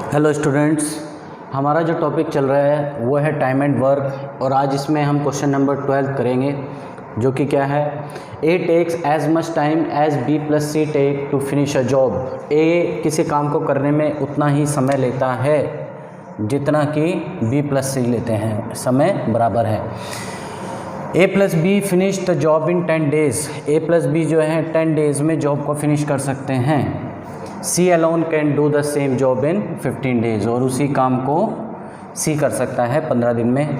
Hello students, हमारा जो topic चल रहा है वो है टाइम एंड वर्क और आज इसमें हम क्वेश्चन नंबर 12 करेंगे जो कि क्या है, A takes as much time as B plus C take to finish a job. A किसी काम को करने में उतना ही समय लेता है जितना कि बी प्लस सी लेते हैं, समय बराबर है। A plus B finish the job in 10 days. A plus B जो है 10 डेज़ में जॉब को फिनिश कर सकते हैं। She alone can do the same job in 15 days, और उसी काम को सी कर सकता है 15 दिन में।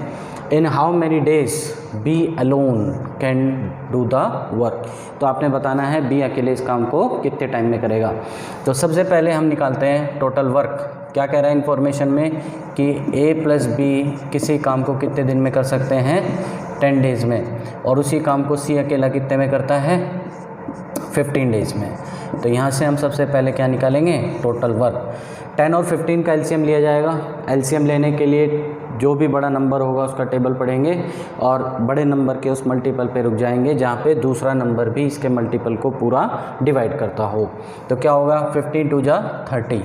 In how many days B alone can do the work. तो आपने बताना है बी अकेले इस काम को कितने टाइम में करेगा। तो सबसे पहले हम निकालते हैं टोटल वर्क। क्या कह रहा है इन्फॉर्मेशन में कि ए प्लस बी किसी काम को कितने दिन में कर सकते हैं, 10 डेज़ में, और उसी काम को सी अकेला कितने में करता है, 15 डेज़ में। तो यहाँ से हम सबसे पहले क्या निकालेंगे, टोटल वर्क। 10 और 15 का एलसीएम लिया जाएगा। एलसीएम लेने के लिए जो भी बड़ा नंबर होगा उसका टेबल पढ़ेंगे और बड़े नंबर के उस मल्टीपल पे रुक जाएंगे जहाँ पे दूसरा नंबर भी इसके मल्टीपल को पूरा डिवाइड करता हो। तो क्या होगा, 15 2 जा 30,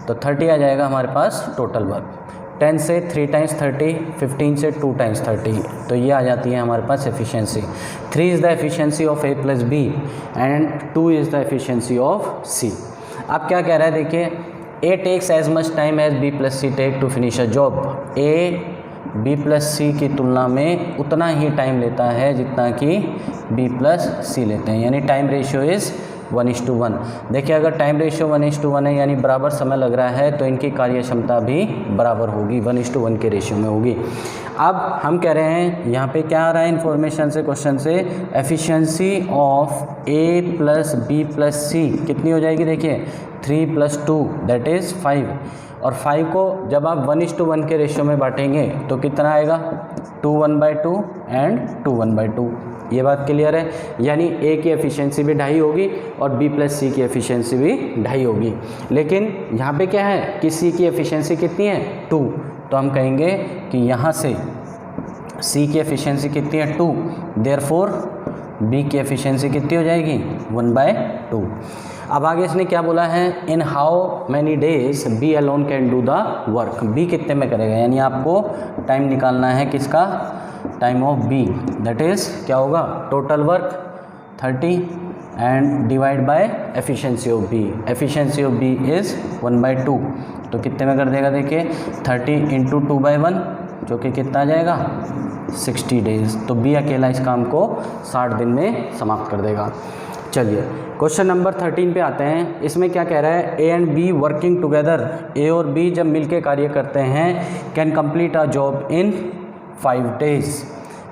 तो 30 आ जाएगा हमारे पास टोटल वर्क। 10 से 3 टाइम्स 30, 15 से 2 टाइम्स 30, तो ये आ जाती है हमारे पास efficiency. 3 is the efficiency of A plus B and 2 is the efficiency of C. अब क्या कह रहा है, देखिए, A takes as much time as B plus C take to finish a job. A B plus C की तुलना में उतना ही टाइम लेता है जितना कि बी प्लस सी लेते हैं, यानी टाइम रेशियो इज़ 1:1। देखिए, अगर टाइम रेशियो 1:1 है यानी बराबर समय लग रहा है तो इनकी कार्य क्षमता भी बराबर होगी, 1:1 के रेशियो में होगी। अब हम कह रहे हैं यहाँ पे क्या आ रहा है इन्फॉर्मेशन से, क्वेश्चन से, efficiency of A plus B plus C कितनी हो जाएगी। देखिए 3 + 2 दैट इज़ 5, और 5 को जब आप 1:1 के रेशियो में बांटेंगे तो कितना आएगा, 2 1/2 एंड 2 1/2। ये बात क्लियर है, यानी ए की एफिशिएंसी भी 2.5 होगी और बी प्लस सी की एफिशिएंसी भी 2.5 होगी। लेकिन यहाँ पे क्या है कि सी की एफिशिएंसी कितनी है, 2, तो हम कहेंगे कि यहाँ से सी की एफिशिएंसी कितनी है, 2, देयरफॉर बी की एफिशिएंसी कितनी हो जाएगी, 1/2। अब आगे इसने क्या बोला है, in how many days B alone can do the work. B कितने में करेगा, यानी आपको टाइम निकालना है किसका, time of B, that is क्या होगा, total work 30 and divide by efficiency of B. Efficiency of B is 1/2, तो कितने में कर देगा, देखिए 30 × 2/1 जो कि कितना आ जाएगा, 60 डेज़। तो बी अकेला इस काम को 60 दिन में समाप्त कर देगा। चलिए क्वेश्चन नंबर 13 पे आते हैं। इसमें क्या कह रहा है, A and B working together. A और बी जब मिलके कार्य करते हैं, can complete a job in 5 days,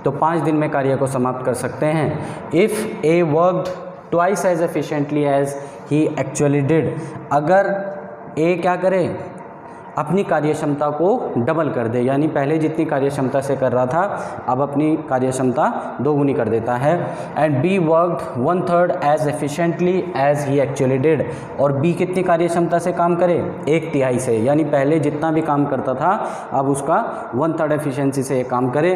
तो 5 दिन में कार्य को समाप्त कर सकते हैं। If A worked twice as efficiently as he actually did. अगर ए क्या करे, अपनी कार्यक्षमता को डबल कर दे, यानी पहले जितनी कार्यक्षमता से कर रहा था अब अपनी कार्यक्षमता 2 गुनी कर देता है। And B worked 1/3 as efficiently as he actually did. और बी कितनी कार्यक्षमता से काम करे, 1/3 से, यानी पहले जितना भी काम करता था अब उसका 1/3 एफिशिएंसी से काम करे।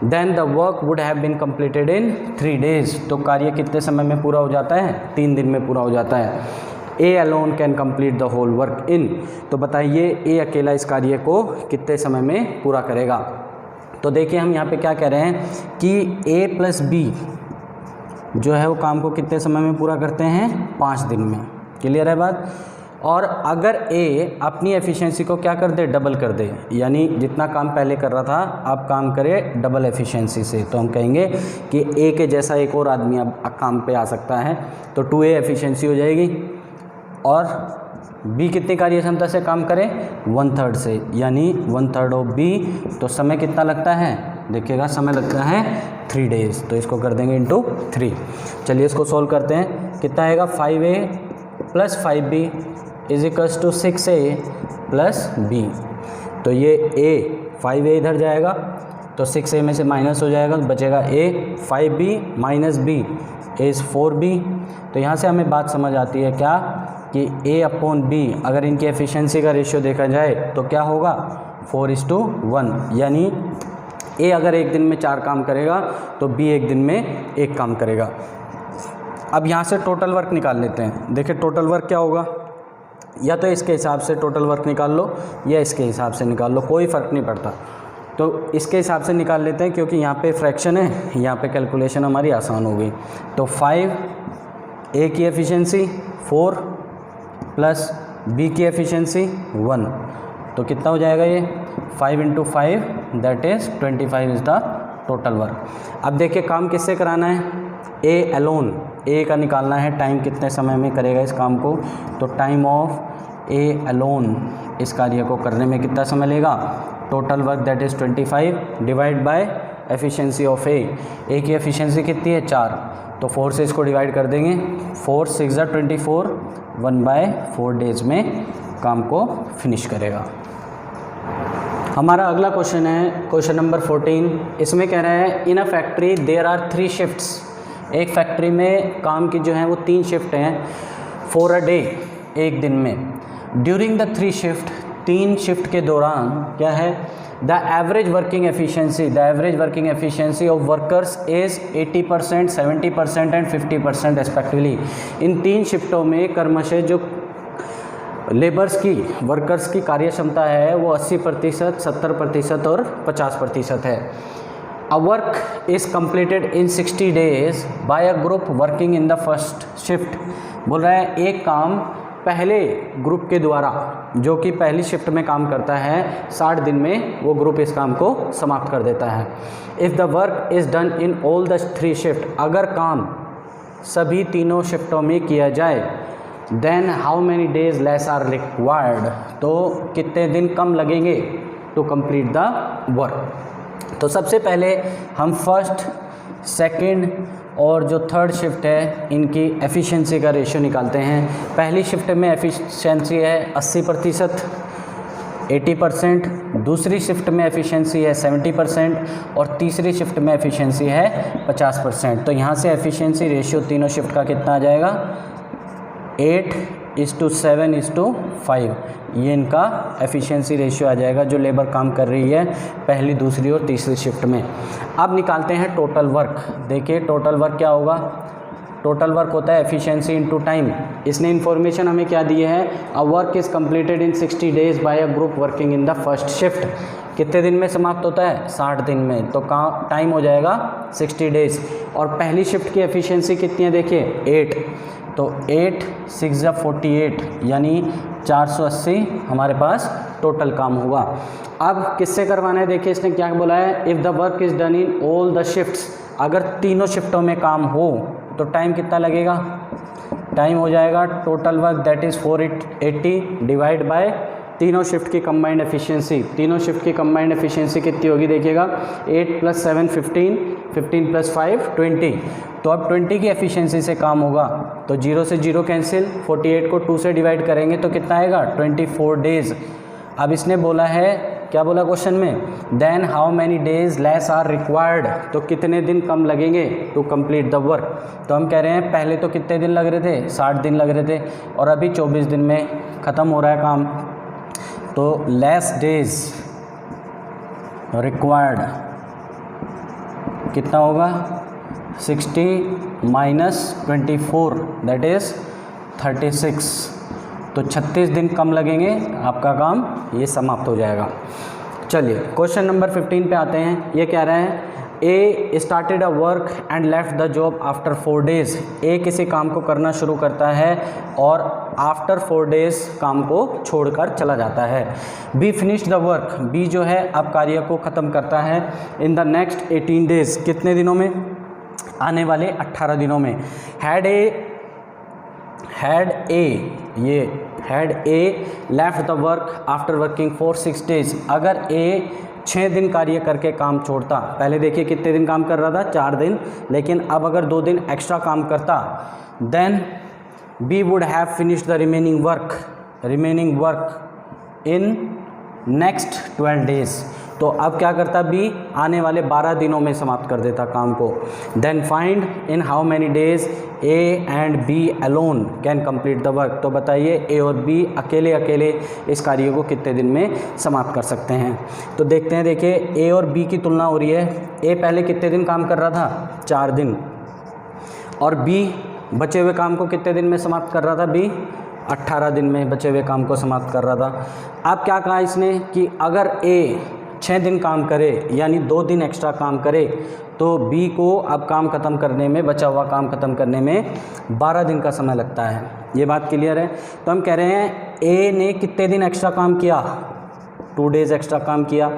Then the work would have been completed in 3 days. तो कार्य कितने समय में पूरा हो जाता है, 3 दिन में पूरा हो जाता है। A alone can complete the whole work in. तो बताइए ए अकेला इस कार्य को कितने समय में पूरा करेगा। तो देखिए हम यहाँ पे क्या कह रहे हैं कि ए प्लस बी जो है वो काम को कितने समय में पूरा करते हैं, 5 दिन में। क्लियर है बात। और अगर ए अपनी एफिशिएंसी को क्या कर दे, डबल कर दे, यानी जितना काम पहले कर रहा था अब काम करे डबल एफिशिएंसी से, तो हम कहेंगे कि ए के जैसा एक और आदमी अब काम पे आ सकता है, तो 2A एफिशिएंसी हो जाएगी। और बी कितनी कार्य क्षमता से काम करे, 1/3 से, यानी 1/3 ऑफ बी। तो समय कितना लगता है, देखिएगा समय लगता है 3 डेज़, तो इसको कर देंगे × 3। चलिए इसको सोल्व करते हैं, कितना आएगा, 5A + 5B = 6A + B। तो ये A 5A इधर जाएगा तो 6A में से माइनस हो जाएगा, तो बचेगा A। 5B - B is 4B। तो यहाँ से हमें बात समझ आती है क्या, कि A/B अगर इनकी एफिशिएंसी का रेशियो देखा जाए तो क्या होगा, 4:1, यानी A अगर एक दिन में 4 काम करेगा तो B एक दिन में 1 काम करेगा। अब यहाँ से टोटल वर्क निकाल लेते हैं। देखिए टोटल वर्क क्या होगा, या तो इसके हिसाब से टोटल वर्क निकाल लो या इसके हिसाब से निकाल लो, कोई फ़र्क नहीं पड़ता। तो इसके हिसाब से निकाल लेते हैं क्योंकि यहाँ पे फ्रैक्शन है, यहाँ पे कैलकुलेशन हमारी आसान हो गई। तो 5 ए की एफिशिएंसी 4 प्लस बी की एफिशिएंसी 1, तो कितना हो जाएगा ये 5 × 5 that is 25 is the total work. अब देखिए काम किससे कराना है, ए अलोन, ए का निकालना है, टाइम कितने समय में करेगा इस काम को, तो टाइम ऑफ ए अलोन इस कार्य को करने में कितना समय लेगा, total work that is 25 divide by efficiency of A की एफिशिएंसी कितनी है 4, तो 4 से इसको डिवाइड कर देंगे, 4 6 24, 1/4 डेज में काम को फिनिश करेगा। हमारा अगला क्वेश्चन है क्वेश्चन नंबर 14। इसमें कह रहा है in a factory there are 3 shifts, एक फैक्ट्री में काम की जो है वो 3 शिफ्ट हैं, फॉर अ डे, एक दिन में। ड्यूरिंग द 3 शिफ्ट, 3 शिफ्ट के दौरान क्या है, the average working efficiency of workers is 80%, 70% and 50% respectively. इन 3 शिफ्टों में क्रमशः जो लेबर्स की, वर्कर्स की कार्य क्षमता है वो 80%, 70% और 50% है। A work is completed in 60 days by a group working in the first shift. बोल रहा है एक काम पहले ग्रुप के द्वारा, जो कि पहली शिफ्ट में काम करता है, 60 दिन में वो ग्रुप इस काम को समाप्त कर देता है। If the work is done in all the 3 shift, अगर काम सभी तीनों शिफ्टों में किया जाए, then how many days less are required, तो कितने दिन कम लगेंगे टू कंप्लीट द वर्क। तो सबसे पहले हम फर्स्ट, सेकंड और जो थर्ड शिफ्ट है इनकी एफिशिएंसी का रेशियो निकालते हैं। पहली शिफ्ट में एफिशिएंसी है 80%, 80%, दूसरी शिफ्ट में एफिशिएंसी है 70% और तीसरी शिफ्ट में एफिशिएंसी है 50%। तो यहाँ से एफिशिएंसी रेशियो तीनों शिफ्ट का कितना आ जाएगा, 8:7:5, ये इनका एफिशिएंसी रेशियो आ जाएगा जो लेबर काम कर रही है पहली, दूसरी और तीसरी शिफ्ट में। अब निकालते हैं टोटल वर्क। देखिए टोटल वर्क क्या होगा, टोटल वर्क होता है एफिशिएंसी इनटू टाइम। इसने इन्फॉर्मेशन हमें क्या दी है, a work is completed in 60 days by a group working in the first shift. कितने दिन में समाप्त होता है, 60 दिन में, तो टाइम हो जाएगा 60 डेज। और पहली शिफ्ट की एफिशिएंसी कितनी है देखिए 8, तो 8 6 48 यानी 480 हमारे पास टोटल काम होगा। अब किससे करवाना है, देखिए इसने क्या बोला है, if the work is done in all the shifts, अगर तीनों शिफ्टों में काम हो तो टाइम कितना लगेगा, टाइम हो जाएगा total work that is 480 divide by तीनों शिफ्ट की कंबाइंड एफिशिएंसी। तीनों शिफ्ट की कंबाइंड एफिशिएंसी कितनी होगी देखिएगा, 8 + 7 15, 15 + 5 20। तो अब 20 की एफिशिएंसी से काम होगा, तो 0 से 0 कैंसिल, 48 को 2 से डिवाइड करेंगे तो कितना आएगा 24 डेज़। अब इसने बोला है, क्या बोला क्वेश्चन में, then how many days less are required, तो कितने दिन कम लगेंगे टू कंप्लीट द वर्क। तो हम कह रहे हैं पहले तो कितने दिन लग रहे थे, 60 दिन लग रहे थे और अभी 24 दिन में ख़त्म हो रहा है काम, तो लेस डेज रिक्वायर्ड कितना होगा, 60 - 24 दैट इज़ 36, तो 36 दिन कम लगेंगे, आपका काम ये समाप्त हो जाएगा। चलिए क्वेश्चन नंबर 15 पे आते हैं। ये कह रहे हैं A started a work and left the job after 4 days. A किसी काम को करना शुरू करता है और आफ्टर 4 डेज़ काम को छोड़कर चला जाता है। B finish the work, B जो है अब कार्य को ख़त्म करता है इन द नेक्स्ट 18 डेज़, कितने दिनों में, आने वाले 18 दिनों में। Had a left the work after working for 6 days, अगर ए 6 दिन कार्य करके काम छोड़ता, पहले देखिए कितने दिन काम कर रहा था, 4 दिन, लेकिन अब अगर 2 दिन एक्स्ट्रा काम करता, then B would have finished the remaining work in next 12 days. तो अब क्या करता, बी आने वाले 12 दिनों में समाप्त कर देता काम को। Then find in how many days A and B alone can complete the work, तो बताइए ए और बी अकेले अकेले इस कार्य को कितने दिन में समाप्त कर सकते हैं। तो देखते हैं, देखिए ए और बी की तुलना हो रही है। ए पहले कितने दिन काम कर रहा था, 4 दिन, और बी बचे हुए काम को कितने दिन में समाप्त कर रहा था, बी 18 दिन में बचे हुए काम को समाप्त कर रहा था। अब क्या कहा इसने कि अगर ए 6 दिन काम करे यानी 2 दिन एक्स्ट्रा काम करे तो बी को अब काम ख़त्म करने में, बचा हुआ काम ख़त्म करने में 12 दिन का समय लगता है। ये बात क्लियर है। तो हम कह रहे हैं ए ने कितने दिन एक्स्ट्रा काम किया, 2 डेज़ एक्स्ट्रा काम किया,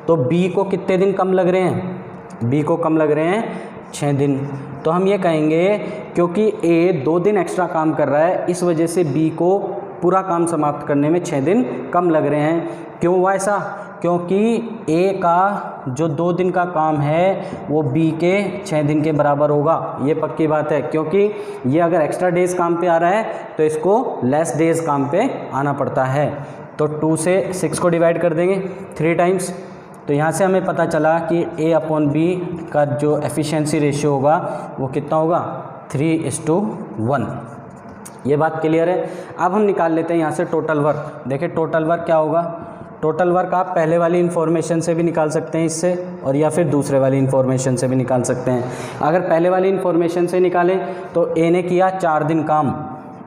तो बी को कितने दिन कम लग रहे हैं, बी को कम लग रहे हैं 6 दिन। तो हम ये कहेंगे क्योंकि ए 2 दिन एक्स्ट्रा काम कर रहा है इस वजह से बी को पूरा काम समाप्त करने में 6 दिन कम लग रहे हैं। क्यों हुआ ऐसा? क्योंकि ए का जो 2 दिन का काम है वो बी के 6 दिन के बराबर होगा। ये पक्की बात है, क्योंकि ये अगर एक्स्ट्रा डेज़ काम पे आ रहा है तो इसको लेस डेज़ काम पे आना पड़ता है। तो 2 से 6 को डिवाइड कर देंगे 3 टाइम्स। तो यहाँ से हमें पता चला कि ए अपॉन बी का जो एफिशिएंसी रेशियो होगा वो कितना होगा, 3:1। ये बात क्लियर है। अब हम निकाल लेते हैं यहाँ से टोटल वर्क। देखिए टोटल वर्क क्या होगा, टोटल वर्क आप पहले वाली इन्फॉर्मेशन से भी निकाल सकते हैं इससे, और या फिर दूसरे वाली इन्फॉर्मेशन से भी निकाल सकते हैं। अगर पहले वाली इन्फॉर्मेशन से निकालें तो ए ने किया 4 दिन काम,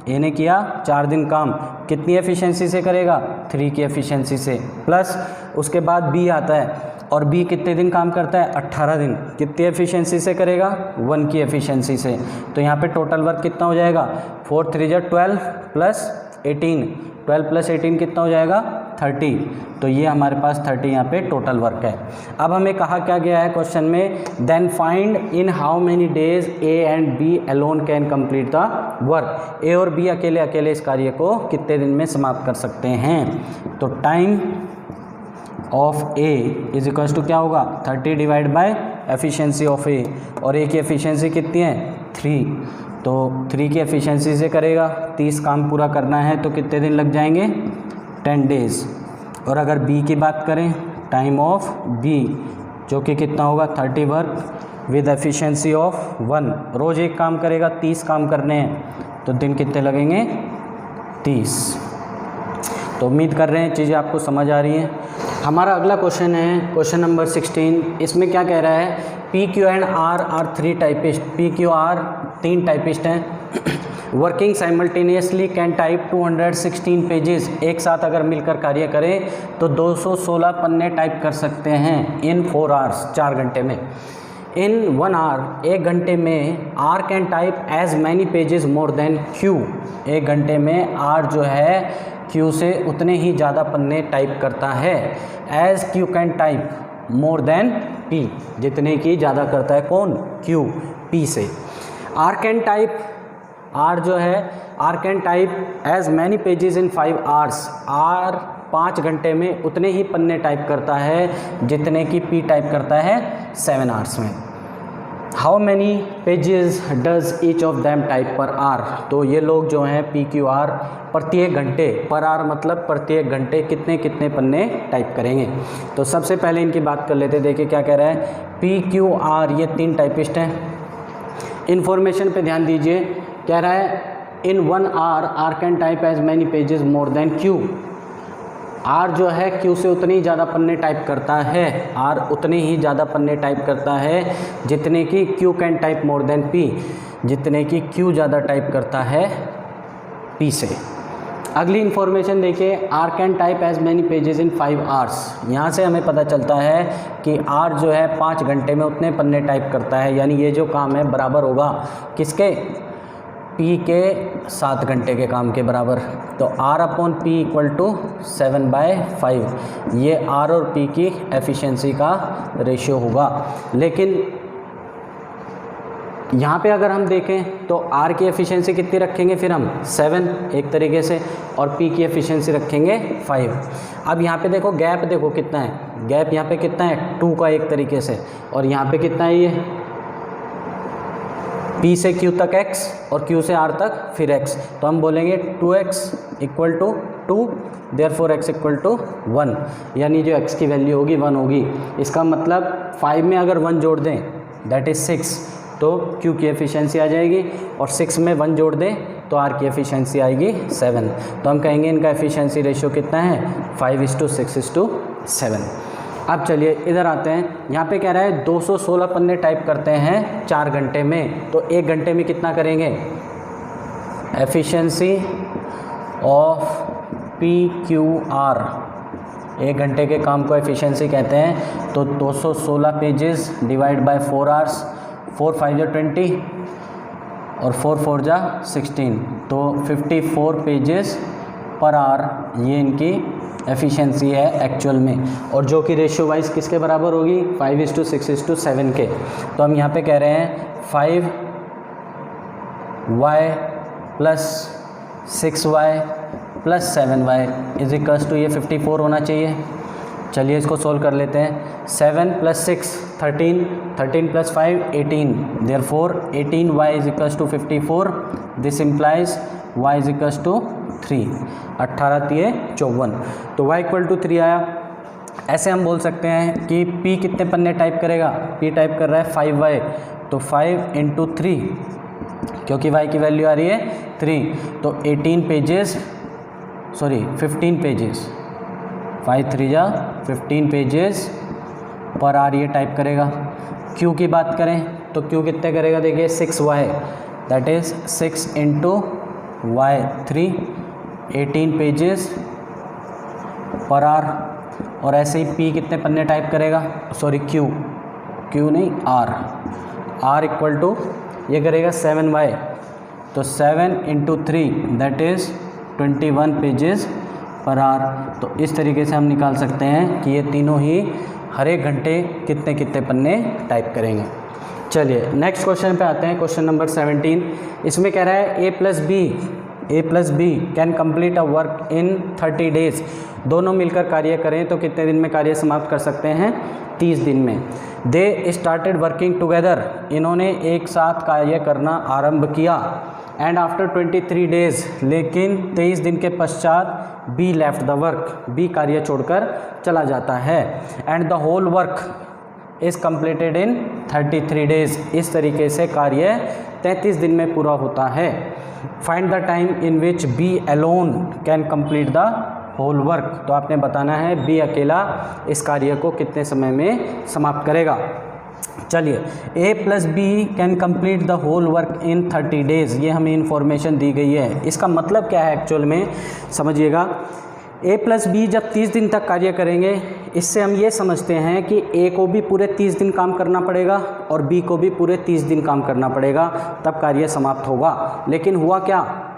ए ने किया 4 दिन काम, कितनी एफिशिएंसी से करेगा, 3 की एफिशिएंसी से, प्लस उसके बाद बी आता है और बी कितने दिन काम करता है, 18 दिन, कितनी एफिशिएंसी से करेगा, 1 की एफिशिएंसी से। तो यहाँ पे टोटल वर्क कितना हो जाएगा, 4 3 12 प्लस 18, 12 प्लस 18 कितना हो जाएगा, 30। तो ये हमारे पास 30 यहाँ पे टोटल वर्क है। अब हमें कहा क्या गया है क्वेश्चन में, then find in how many days A and B alone can complete the work. A और बी अकेले अकेले इस कार्य को कितने दिन में समाप्त कर सकते हैं। तो time of A is equals to क्या होगा, 30 divide by efficiency of A, और ए की एफिशिएंसी कितनी है, 3। तो 3 की एफिशिएंसी से करेगा, 30 काम पूरा करना है तो कितने दिन लग जाएंगे, 10 डेज़। और अगर बी की बात करें, टाइम ऑफ बी जो कि कितना होगा, 30 वर्क विद एफिशिएंसी ऑफ 1, रोज़ एक काम करेगा, 30 काम करने हैं तो दिन कितने लगेंगे, 30। तो उम्मीद कर रहे हैं चीज़ें आपको समझ आ रही हैं। हमारा अगला क्वेश्चन है क्वेश्चन नंबर 16। इसमें क्या कह रहा है, P Q and R 3 typist, P Q R 3 typist हैं, working simultaneously can type 216 pages. एक साथ अगर मिलकर कार्य करें तो 216 पन्ने टाइप कर सकते हैं इन 4 आवर्स, 4 घंटे में। इन 1 आवर, 1 घंटे में R can type as many pages more than Q. 1 घंटे में आर जो है क्यू से उतने ही ज़्यादा पन्ने टाइप करता है। As Q can type more than P, जितने की ज़्यादा करता है कौन, क्यू, पी से। आर कैन टाइप, आर जो है R can type as many pages in 5 hours. R 5 घंटे में उतने ही पन्ने टाइप करता है जितने की पी टाइप करता है 7 आवर्स में। How many pages does each of them type पर आर। तो ये लोग जो हैं पी क्यू आर प्रत्येक घंटे, पर आर मतलब प्रत्येक घंटे कितने कितने पन्ने टाइप करेंगे। तो सबसे पहले इनकी बात कर लेते हैं। देखिए क्या कह रहा है, पी क्यू आर ये 3 टाइपिस्ट हैं। इन्फॉर्मेशन पे ध्यान दीजिए, कह रहा है in 1 hour R can type as many pages more than Q. R जो है क्यू से उतनी ही ज़्यादा पन्ने टाइप करता है, आर उतने ही ज़्यादा पन्ने टाइप करता है जितने की Q can type more than P, जितने की क्यू ज़्यादा टाइप करता है पी से। अगली इन्फॉर्मेशन देखिए, R can type as many pages in 5 hours. यहाँ से हमें पता चलता है कि आर जो है 5 घंटे में उतने पन्ने टाइप करता है, यानी ये जो काम है बराबर होगा किसके, पी के 7 घंटे के काम के बराबर। तो R upon P equal to 7/5, ये आर और पी की एफिशिएंसी का रेशियो होगा। लेकिन यहाँ पे अगर हम देखें तो आर की एफिशिएंसी कितनी रखेंगे, फिर हम 7 एक तरीके से, और पी की एफिशिएंसी रखेंगे 5। अब यहाँ पे देखो गैप, देखो कितना है, गैप यहाँ पे कितना है 2 का एक तरीके से, और यहाँ पे कितना है ये P से Q तक x और Q से R तक फिर x। तो हम बोलेंगे 2x equal to 2, therefore x equal to 1, यानी जो x की वैल्यू होगी 1 होगी। इसका मतलब 5 में अगर 1 जोड़ दें दैट इज़ 6, तो Q की एफिशिएंसी आ जाएगी, और 6 में 1 जोड़ दें तो R की एफिशिएंसी आएगी 7। तो हम कहेंगे इनका एफिशिएंसी रेशियो कितना है, 5:6:7। अब चलिए इधर आते हैं, यहाँ पे कह रहा है 216 पन्ने टाइप करते हैं 4 घंटे में, तो 1 घंटे में कितना करेंगे, एफिशिएंसी ऑफ PQR, 1 घंटे के काम को एफिशिएंसी कहते हैं। तो 216 पेजेस डिवाइड बाय 4 आवर्स, 4 5 जा 20 और 4 4 जा 16, तो 54 पेजेस पर आवर ये इनकी एफिशिएंसी है एक्चुअल में, और जो कि रेशियो वाइज किसके बराबर होगी, 5:6:7 के। तो हम यहाँ पे कह रहे हैं 5y + 6y + 7y is equals to ये 54 होना चाहिए। चलिए इसको सोल्व कर लेते हैं। 7 + 6 13, 13 + 5 18, therefore 18y is equals to 54, this implies y is equals to 3, 18 3 54, तो y इक्वल टू 3 आया। ऐसे हम बोल सकते हैं कि p कितने पन्ने टाइप करेगा, p टाइप कर रहा है 5y, तो 5 × 3, क्योंकि y की वैल्यू आ रही है 3, तो 15 पेजेस, 5 3 जा 15 पेजेस पर आवर ये टाइप करेगा। q की बात करें तो q कितने करेगा, देखिए 6y, that is 6 × y 3, 18 pages per hour. और ऐसे ही p कितने पन्ने टाइप करेगा, q नहीं r इक्वल टू ये करेगा 7y, तो 7 × 3 that is 21 pages per hour. तो इस तरीके से हम निकाल सकते हैं कि ये तीनों ही हर एक घंटे कितने कितने पन्ने टाइप करेंगे। चलिए नेक्स्ट क्वेश्चन पे आते हैं, क्वेश्चन नंबर 17। इसमें कह रहा है a + b can complete a work in 30 days. दोनों मिलकर कार्य करें तो कितने दिन में कार्य समाप्त कर सकते हैं, 30 दिन में। दे स्टार्टेड वर्किंग टुगेदर, इन्होंने एक साथ कार्य करना आरंभ किया। एंड आफ्टर 23 डेज, लेकिन 23 दिन के पश्चात B left the work, B कार्य छोड़कर चला जाता है। And the whole work is completed in 33 days, इस तरीके से कार्य 33 दिन में पूरा होता है। Find the time in which B alone can complete the whole work, तो आपने बताना है बी अकेला इस कार्य को कितने समय में समाप्त करेगा। चलिए a + b can complete the whole work in 30 days, ये हमें इन्फॉर्मेशन दी गई है। इसका मतलब क्या है एक्चुअल में, समझिएगा। a + b जब 30 दिन तक कार्य करेंगे, इससे हम ये समझते हैं कि a को भी पूरे 30 दिन काम करना पड़ेगा और b को भी पूरे 30 दिन काम करना पड़ेगा, तब कार्य समाप्त होगा। लेकिन हुआ क्या,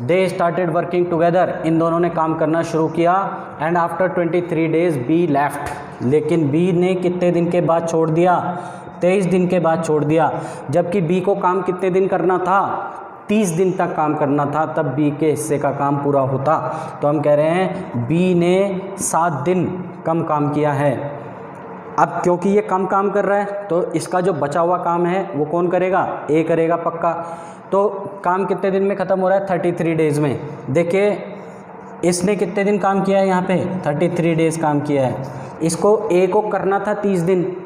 दे स्टार्टेड वर्किंग टुगेदर, इन दोनों ने काम करना शुरू किया। And after 23 days be left, लेकिन बी ने कितने दिन के बाद छोड़ दिया, 23 दिन के बाद छोड़ दिया। जबकि बी को काम कितने दिन करना था, 30 दिन तक काम करना था, तब बी के हिस्से का काम पूरा होता। तो हम कह रहे हैं बी ने 7 दिन कम काम किया है। अब क्योंकि ये कम काम कर रहा है, तो इसका जो बचा हुआ काम है वो कौन करेगा, ए करेगा पक्का। तो काम कितने दिन में ख़त्म हो रहा है, 33 डेज में। देखिए इसने कितने दिन काम किया है, यहाँ पे 33 डेज काम किया है। इसको ए को करना था 30 दिन,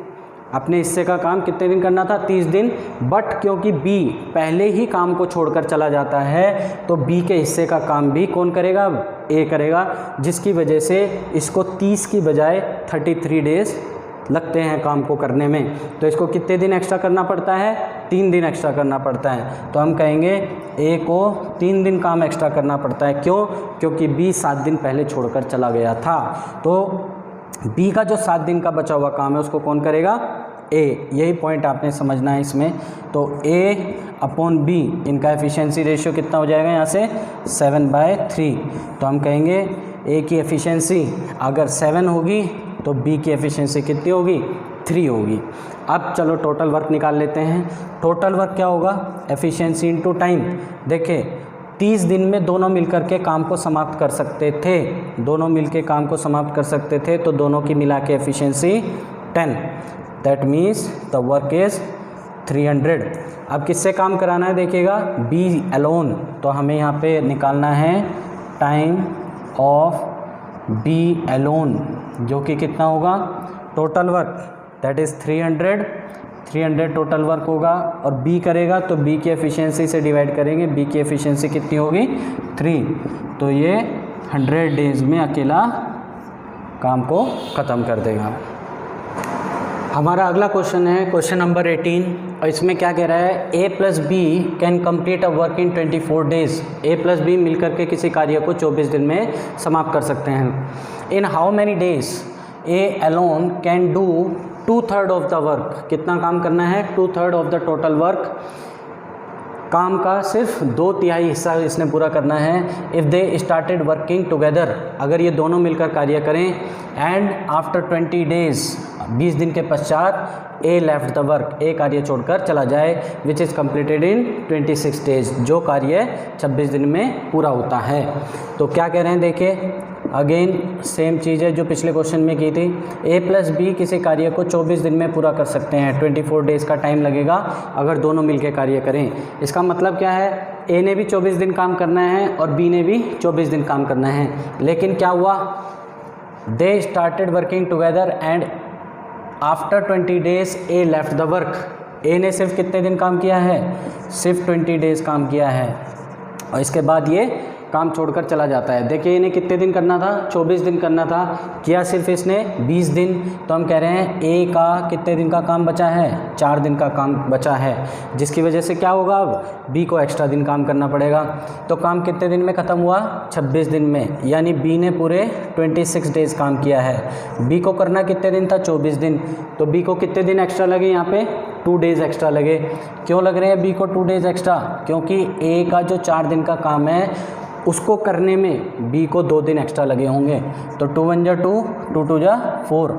अपने हिस्से का काम कितने दिन करना था, 30 दिन। बट क्योंकि बी पहले ही काम को छोड़कर चला जाता है, तो बी के हिस्से का काम भी कौन करेगा, ए करेगा, जिसकी वजह से इसको 30 की बजाय 33 डेज लगते हैं काम को करने में। तो इसको कितने दिन एक्स्ट्रा करना पड़ता है, 3 दिन एक्स्ट्रा करना पड़ता है। तो हम कहेंगे ए को 3 दिन काम एक्स्ट्रा करना पड़ता है। क्यों, क्योंकि बी 7 दिन पहले छोड़कर चला गया था। तो बी का जो 7 दिन का बचा हुआ काम है उसको कौन करेगा, ए। यही पॉइंट आपने समझना है इसमें। तो ए अपॉन बी, इनका एफिशिएंसी रेशियो कितना हो जाएगा यहाँ से, 7/3। तो हम कहेंगे ए की एफिशिएंसी अगर 7 होगी तो बी की एफिशिएंसी कितनी होगी, 3 होगी। अब चलो टोटल वर्क निकाल लेते हैं। टोटल वर्क क्या होगा, एफिशिएंसी इनटू टाइम। देखिए 30 दिन में दोनों मिलकर के काम को समाप्त कर सकते थे, दोनों मिलकर काम को समाप्त कर सकते थे, तो दोनों की मिला के efficiency 10, that means the work is 300। अब किससे काम कराना है, देखिएगा बी अलोन, तो हमें यहाँ पे निकालना है टाइम ऑफ बी अलोन, जो कि कितना होगा, total work that is 300 total work होगा। और बी करेगा तो बी की एफिशिएंसी से डिवाइड करेंगे, बी की एफिशिएंसी कितनी होगी, 3। तो ये 100 डेज में अकेला काम को ख़त्म कर देगा। हमारा अगला क्वेश्चन है क्वेश्चन नंबर 18 और इसमें क्या कह रहा है, A plus B can complete a work in 24 days. A plus B मिलकर के किसी कार्य को 24 दिन में समाप्त कर सकते हैं। इन how many days A alone can do 2/3 of the work. कितना काम करना है? 2/3 ऑफ द टोटल वर्क। काम का सिर्फ 2/3 हिस्सा इसने पूरा करना है। If they started working together, अगर ये दोनों मिलकर कार्य करें, एंड आफ्टर 20 डेज, 20 दिन के पश्चात ए लेफ्ट द वर्क, ए कार्य छोड़कर चला जाए, which is completed in 26 days, जो कार्य 26 दिन में पूरा होता है। तो क्या कह रहे हैं देखिए, अगेन सेम चीज़ है जो पिछले क्वेश्चन में की थी। ए प्लस बी किसी कार्य को 24 दिन में पूरा कर सकते हैं। 24 डेज़ का टाइम लगेगा अगर दोनों मिलकर कार्य करें। इसका मतलब क्या है, ए ने भी 24 दिन काम करना है और बी ने भी 24 दिन काम करना है। लेकिन क्या हुआ, they started working together and after 20 days A left the work. A ने सिर्फ कितने दिन काम किया है? सिर्फ 20 डेज़ काम किया है और इसके बाद ये काम छोड़कर चला जाता है। देखिए इन्हें कितने दिन करना था? 24 दिन करना था, किया सिर्फ इसने 20 दिन। तो हम कह रहे हैं ए का कितने दिन का काम बचा है? 4 दिन का काम बचा है, जिसकी वजह से क्या होगा, अब बी को एक्स्ट्रा दिन काम करना पड़ेगा। तो काम कितने दिन में ख़त्म हुआ? 26 दिन में, यानी बी ने पूरे 26 डेज़ काम किया है। बी को करना कितने दिन था? 24 दिन। तो बी को कितने दिन एक्स्ट्रा लगे? यहाँ पे 2 डेज़ एक्स्ट्रा लगे। क्यों लग रहे हैं बी को 2 डेज़ एक्स्ट्रा? क्योंकि ए का जो 4 दिन का काम है उसको करने में बी को 2 दिन एक्स्ट्रा लगे होंगे। तो 2 1 जा 2, 2 2 जा 4।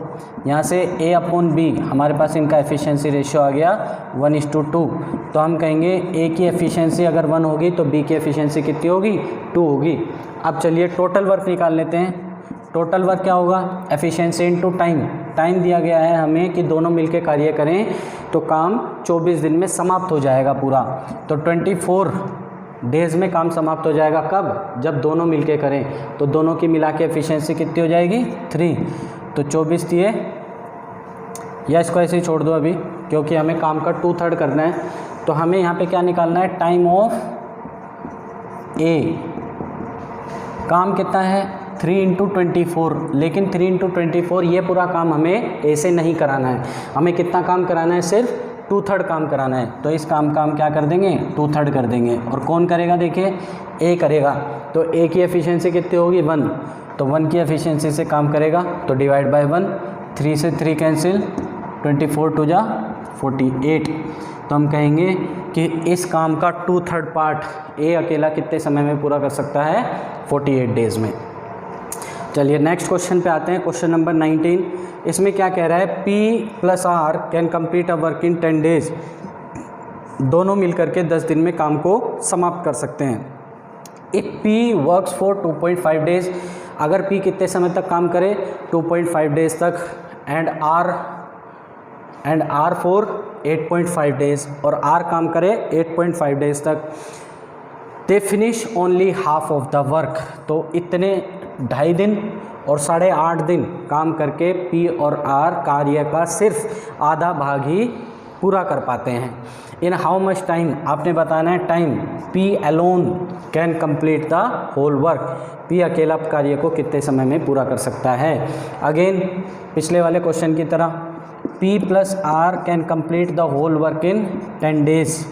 यहाँ से ए अपॉन बी, हमारे पास इनका एफिशिएंसी रेशियो आ गया 1:2। तो हम कहेंगे ए की एफिशिएंसी अगर 1 होगी तो बी की एफिशिएंसी कितनी होगी? 2 होगी। अब चलिए टोटल वर्क निकाल लेते हैं। टोटल वर्क क्या होगा? Efficiency into time. टाइम दिया गया है हमें कि दोनों मिलकर कार्य करें तो काम 24 दिन में समाप्त हो जाएगा पूरा। तो 24 डेज़ में काम समाप्त हो जाएगा। कब? जब दोनों मिलके करें। तो दोनों की मिला के एफिशिएंसी कितनी हो जाएगी? 3। तो 24 दिए, या इसको ऐसे ही छोड़ दो अभी, क्योंकि हमें काम का 2/3 करना है। तो हमें यहाँ पे क्या निकालना है? टाइम ऑफ ए। काम कितना है? 3 × 24। लेकिन 3 × 24 ये पूरा काम हमें ए से नहीं कराना है। हमें कितना काम कराना है? सिर्फ 2/3 काम कराना है। तो इस काम का हम क्या कर देंगे? 2/3 कर देंगे। और कौन करेगा? देखिए ए करेगा। तो ए की एफिशिएंसी कितनी होगी? 1। तो 1 की एफिशिएंसी से काम करेगा तो डिवाइड बाय 1। 3 से 3 कैंसिल, 24 2 जा 48। तो हम कहेंगे कि इस काम का 2/3 पार्ट ए अकेला कितने समय में पूरा कर सकता है? 48 डेज़ में। चलिए नेक्स्ट क्वेश्चन पे आते हैं, क्वेश्चन नंबर 19। इसमें क्या कह रहा है, P + R can complete a work in 10 days. दोनों मिलकर के 10 दिन में काम को समाप्त कर सकते हैं। If P works for 2.5 days, अगर P कितने समय तक काम करे? 2.5 डेज तक। एंड R फॉर 8.5 डेज, और R काम करे 8.5 डेज तक। They finish only half of the work. तो इतने 2.5 दिन और 8.5 दिन काम करके P और R कार्य का सिर्फ आधा भाग ही पूरा कर पाते हैं। इन हाउ मच टाइम, आपने बताना है time. P alone can complete the whole work. P अकेला कार्य को कितने समय में पूरा कर सकता है? अगेन पिछले वाले क्वेश्चन की तरह P + R can complete the whole work in 10 days.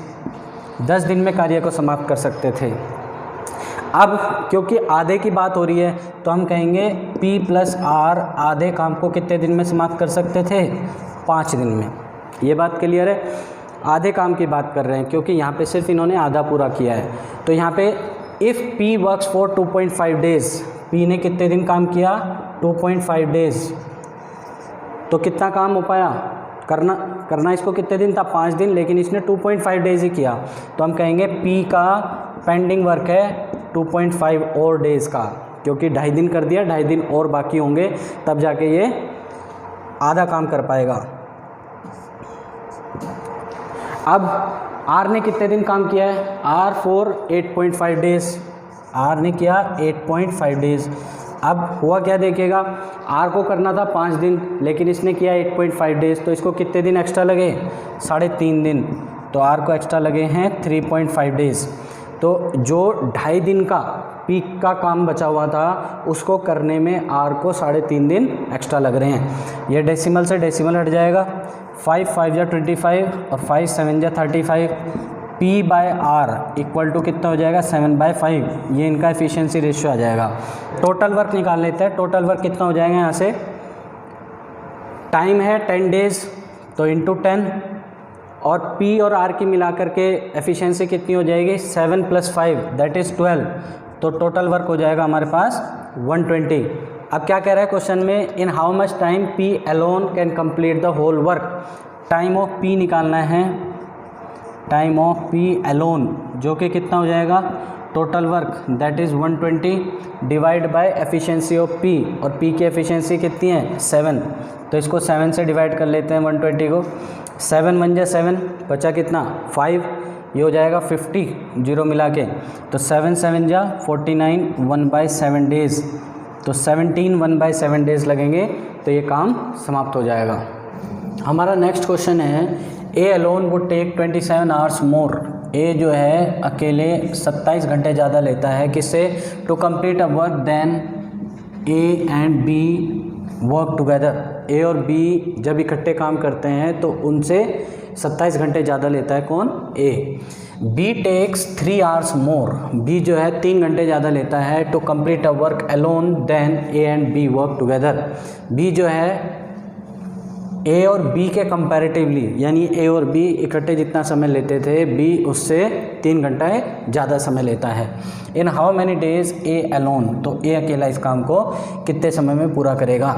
10 दिन में कार्य को समाप्त कर सकते थे। अब क्योंकि आधे की बात हो रही है तो हम कहेंगे P + R आधे काम को कितने दिन में समाप्त कर सकते थे? 5 दिन में। ये बात क्लियर है? आधे काम की बात कर रहे हैं क्योंकि यहाँ पे सिर्फ इन्होंने आधा पूरा किया है। तो यहाँ पे if P works for 2.5 days, P ने कितने दिन काम किया? 2.5 डेज। तो कितना काम हो पाया? करना इसको कितने दिन था? 5 दिन, लेकिन इसने 2.5 डेज ही किया। तो हम कहेंगे P का पेंडिंग वर्क है 2.5 और डेज़ का, क्योंकि 2.5 दिन कर दिया, 2.5 दिन और बाकी होंगे, तब जाके ये आधा काम कर पाएगा। अब R ने कितने दिन काम किया है? R for 8.5 days. R ने किया 8.5 डेज। अब हुआ क्या देखिएगा, R को करना था 5 दिन, लेकिन इसने किया 8.5 डेज। तो इसको कितने दिन एक्स्ट्रा लगे? 3.5 दिन। तो R को एक्स्ट्रा लगे हैं 3.5 डेज। तो जो 2.5 दिन का पी का काम बचा हुआ था उसको करने में आर को 3.5 दिन एक्स्ट्रा लग रहे हैं। ये डेसिमल से डेसिमल हट जाएगा, 5 5 जा 25 और 5 7 जा 35। P by R equal to कितना हो जाएगा 7/5, ये इनका एफिशिएंसी रेशियो आ जाएगा। टोटल वर्क निकाल लेते हैं, टोटल वर्क कितना हो जाएगा यहाँ से, टाइम है 10 डेज तो इंटू 10 और P और R की मिलाकर के एफिशिएंसी कितनी हो जाएगी 7 + 5 दैट इज़ 12, तो टोटल वर्क हो जाएगा हमारे पास 120। अब क्या कह रहा है क्वेश्चन में, in how much time P alone can complete the whole work. Time of P निकालना है, टाइम ऑफ P अलोन जो कि कितना हो जाएगा total work that is 120 divide by efficiency of P, और P की एफिशिएंसी कितनी है 7, तो इसको 7 से डिवाइड कर लेते हैं 120 को। 7 1 जा 7, बचा कितना 5, ये हो जाएगा 50 जीरो मिला के, तो 7 7 जा 49 1/7 डेज़, तो 17 1/7 डेज़ लगेंगे, तो ये काम समाप्त हो जाएगा। हमारा नेक्स्ट क्वेश्चन है, A alone would take 27 hours more. A जो है अकेले 27 घंटे ज़्यादा लेता है किससे, to complete a work than A and B work together. A और बी जब इकट्ठे काम करते हैं तो उनसे 27 घंटे ज़्यादा लेता है कौन, A. B takes 3 hours more, B जो है 3 घंटे ज़्यादा लेता है to complete a work alone than A and B work together. B जो है ए और बी के कंपैरेटिवली, यानी ए और बी इकट्ठे जितना समय लेते थे बी उससे 3 घंटा ज़्यादा समय लेता है। In how many days A alone, तो ए अकेला इस काम को कितने समय में पूरा करेगा।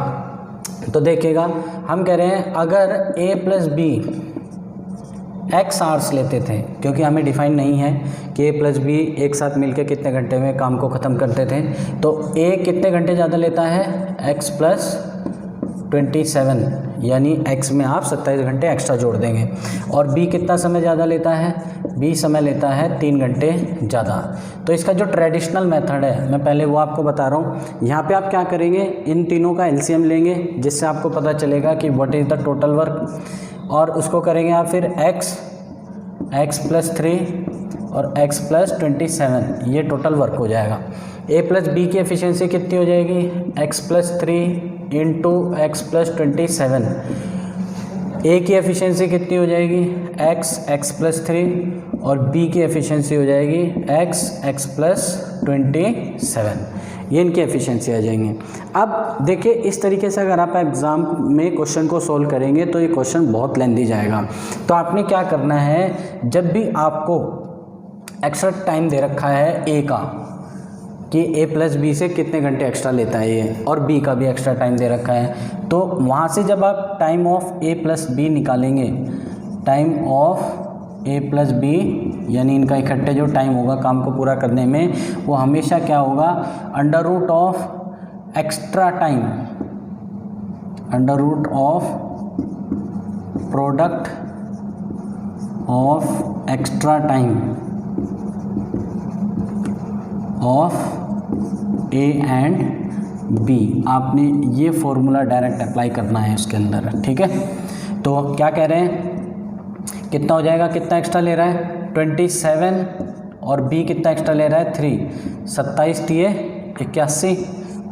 तो देखिएगा हम कह रहे हैं अगर ए प्लस बी एक्स आवर्स लेते थे, क्योंकि हमें डिफाइन नहीं है कि ए प्लस बी एक साथ मिलकर कितने घंटे में काम को ख़त्म करते थे, तो ए कितने घंटे ज़्यादा लेता है एक्स प्लस 27, यानी x में आप 27 घंटे एक्स्ट्रा जोड़ देंगे। और b कितना समय ज़्यादा लेता है, b समय लेता है 3 घंटे ज़्यादा। तो इसका जो ट्रेडिशनल मेथड है मैं पहले वो आपको बता रहा हूँ। यहाँ पे आप क्या करेंगे, इन तीनों का एलसीएम लेंगे जिससे आपको पता चलेगा कि what is the total work, और उसको करेंगे आप फिर x प्लस 3 और x प्लस 27, ये टोटल वर्क हो जाएगा। a प्लस बी की एफिशिएंसी कितनी हो जाएगी x plus 3 into x plus 27। ए की एफिशिएंसी कितनी हो जाएगी एक्स प्लस 3 और बी की एफिशिएंसी हो जाएगी एक्स प्लस 27, ये इनकी एफिशिएंसी आ जाएंगी। अब देखिए इस तरीके से अगर आप एग्ज़ाम में क्वेश्चन को सोल्व करेंगे तो ये क्वेश्चन बहुत लेंथी जाएगा। तो आपने क्या करना है, जब भी आपको एक्स्ट्रा टाइम दे रखा है ए का कि ए प्लस बी से कितने घंटे एक्स्ट्रा लेता है ये, और बी का भी एक्स्ट्रा टाइम दे रखा है, तो वहाँ से जब आप time of A plus B निकालेंगे, time of A plus B यानी इनका इकट्ठे जो टाइम होगा काम को पूरा करने में, वो हमेशा क्या होगा under root of extra time, under root of product of extra time of A and B. आपने ये फॉर्मूला डायरेक्ट अप्लाई करना है उसके अंदर, ठीक है। तो क्या कह रहे हैं, कितना हो जाएगा, कितना एक्स्ट्रा ले रहा है 27 और बी कितना एक्स्ट्रा ले रहा है 3, 27 × 81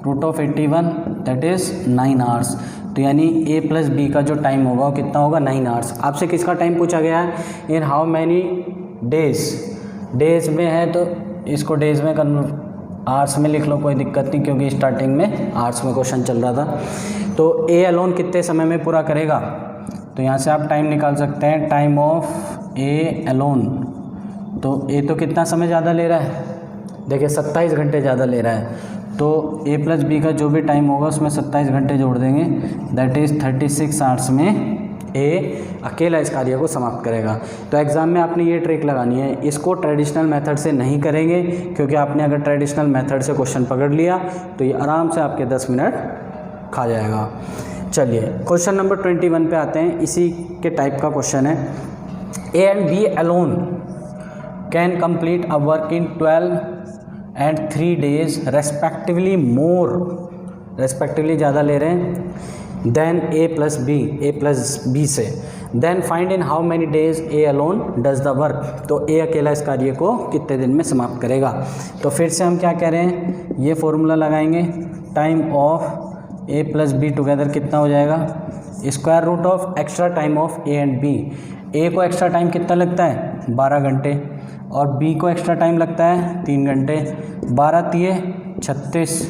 root of 81 that is 9 hours. तो यानी ए प्लस बी का जो टाइम होगा वो कितना होगा 9 आवर्स। आपसे किसका टाइम पूछा गया है, in how many days, days में है तो इसको डेज में आवर्स में लिख लो, कोई दिक्कत नहीं, क्योंकि स्टार्टिंग में आवर्स में क्वेश्चन चल रहा था। तो ए अलोन कितने समय में पूरा करेगा, तो यहाँ से आप टाइम निकाल सकते हैं, टाइम ऑफ ए अलोन। तो ए तो कितना समय ज़्यादा ले रहा है, देखिए 27 घंटे ज़्यादा ले रहा है, तो ए प्लस बी का जो भी टाइम होगा उसमें 27 घंटे जोड़ देंगे, दैट इज़ 36 आवर्स में ए अकेला इस कार्य को समाप्त करेगा। तो एग्ज़ाम में आपने ये ट्रिक लगानी है, इसको ट्रेडिशनल मेथड से नहीं करेंगे, क्योंकि आपने अगर ट्रेडिशनल मेथड से क्वेश्चन पकड़ लिया तो ये आराम से आपके 10 मिनट खा जाएगा। चलिए क्वेश्चन नंबर 21 पे आते हैं, इसी के टाइप का क्वेश्चन है। A and B alone can complete a work in 12 and 3 days respectively more, respectively ज़्यादा ले रहे हैं। देन ए प्लस बी से, then find in how many days A alone does the work, तो A अकेला इस कार्य को कितने दिन में समाप्त करेगा। तो फिर से हम क्या कह रहे हैं, ये फॉर्मूला लगाएंगे, time of A plus B together कितना हो जाएगा, square root of extra time of A and B. A को एक्स्ट्रा टाइम कितना लगता है 12 घंटे और बी को एक्स्ट्रा टाइम लगता है 3 घंटे, 12 तिये 36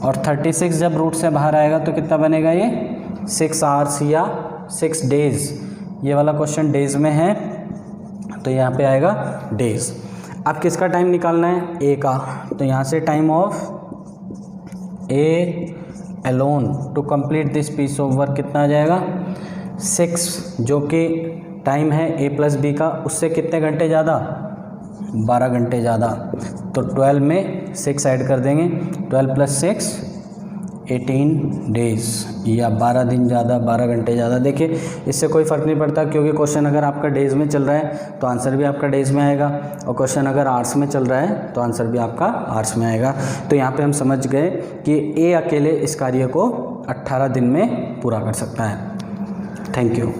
और 36 जब रूट से बाहर आएगा तो कितना बनेगा, ये 6 आवर्स या 6 डेज। ये वाला क्वेश्चन डेज में है तो यहाँ पे आएगा डेज। अब किसका टाइम निकालना है, ए का, तो यहाँ से time of A alone to complete this piece of work कितना आ जाएगा 6, जो कि टाइम है ए प्लस बी का, उससे कितने घंटे ज़्यादा 12 घंटे ज़्यादा, तो 12 में 6 ऐड कर देंगे, 12 + 6 18 डेज या 12 दिन ज़्यादा 12 घंटे ज़्यादा। देखिए इससे कोई फ़र्क नहीं पड़ता, क्योंकि क्वेश्चन अगर आपका डेज़ में चल रहा है तो आंसर भी आपका डेज़ में आएगा, और क्वेश्चन अगर आवर्स में चल रहा है तो आंसर भी आपका आवर्स में आएगा। तो यहाँ पे हम समझ गए कि ए अकेले इस कार्य को 18 दिन में पूरा कर सकता है। Thank you.